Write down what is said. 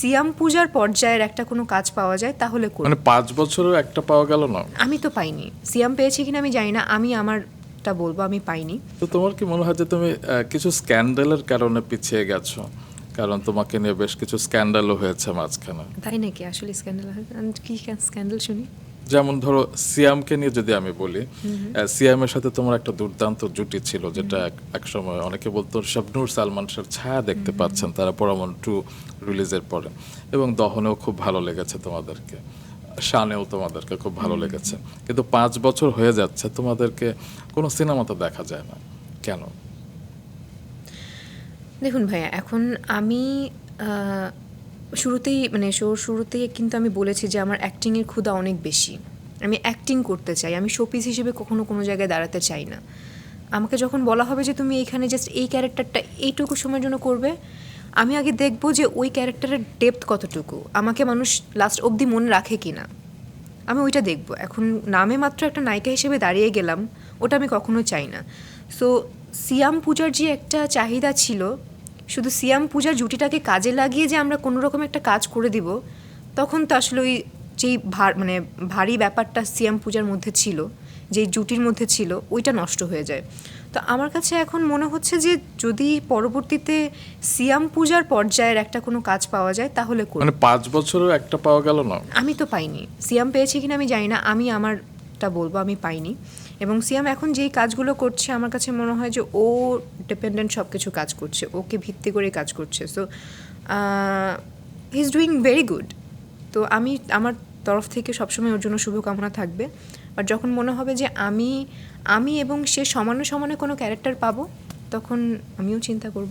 সিয়াম পূজার পর্যায়ের একটা কোনো কাজ পাওয়া যায় তাহলে করব। মানে 5 বছরেও একটা পাওয়া গেল না? আমি তো পাইনি, সিয়াম পেয়েছি কিনা আমি জানি না, আমি আমারটা বলবো আমি পাইনি। তো তোমার কি মনে হয় যে তুমি কিছু স্ক্যান্ডালের কারণে পিছিয়ে গেছো? কারণ তোমাকে নিয়ে বেশ কিছু স্ক্যান্ডালও হয়েছে মাঝখানে। তাই নাকি? আসলে স্ক্যান্ডাল কি স্ক্যান্ডাল শুনি? যেমন ধরো সিয়ামকে নিয়ে যদি আমি বলি, সিয়ামের সাথে তোমার একটা দুর্দান্ত জুটি ছিল, যেটা এক সময় অনেকে বলতো শাবনূর সালমান শাহর ছায়া দেখতে পাচ্ছেন তারা পরমাণ 2 রিলিজের পরে, এবং দহনেও খুব ভালো লেগেছে তোমাদেরকে, শানেও তোমাদেরকে খুব ভালো লেগেছে। কিন্তু 5 বছর হয়ে যাচ্ছে তোমাদেরকে কোনো সিনেমাতে দেখা যায় না, কেন? দেখুন ভাইয়া, এখন আমি শুরুতেই মানে শুরুতেই কিন্তু আমি বলেছি যে আমার অ্যাক্টিংয়ের ক্ষুধা অনেক বেশি। আমি অ্যাক্টিং করতে চাই, আমি শোপিস হিসেবে কখনো কোনো জায়গায় দাঁড়াতে চাই না। আমাকে যখন বলা হবে যে তুমি এইখানে জাস্ট এই ক্যারেক্টারটা এইটুকু সময়ের জন্য করবে, আমি আগে দেখবো যে ওই ক্যারেক্টারের ডেপথ কতটুকু, আমাকে মানুষ লাস্ট অবধি মনে রাখে কি না, আমি ওইটা দেখবো। এখন নামে মাত্র একটা নায়িকা হিসেবে দাঁড়িয়ে গেলাম, ওটা আমি কখনো চাই না। সো সিয়াম পূজার যে একটা চাহিদা ছিল, শুধু সিয়াম পূজার জুটিটাকে কাজে লাগিয়ে যে আমরা কোনো রকম একটা কাজ করে দিব, তখন তো আসলে ওই যেই মানে ভারী ব্যাপারটা সিয়াম পূজার মধ্যে ছিল, যেই জুটির মধ্যে ছিল, ওইটা নষ্ট হয়ে যায়। তো আমার কাছে এখন মনে হচ্ছে যে যদি পরবর্তীতে সিয়াম পূজার পর্যায়ের একটা কোনো কাজ পাওয়া যায় তাহলে করব। মানে 5 বছরেও একটা পাওয়া গেল না? আমি তো পাইনি, সিয়াম পেয়েছি কিনা আমি জানি না, আমি আমারটা বলবো আমি পাইনি। এবং সিয়াম এখন যেই কাজগুলো করছে আমার কাছে মনে হয় যে ও ডিপেন্ডেন্ট সব কিছু কাজ করছে, ওকে ভিত্তি করে কাজ করছে। So he is doing very good. তো আমি আমার তরফ থেকে সবসময় ওর জন্য শুভকামনা থাকবে। আর যখন মনে হবে যে আমি এবং সে সমানে সমানে কোনো ক্যারেক্টার পাবো, তখন আমিও চিন্তা করব।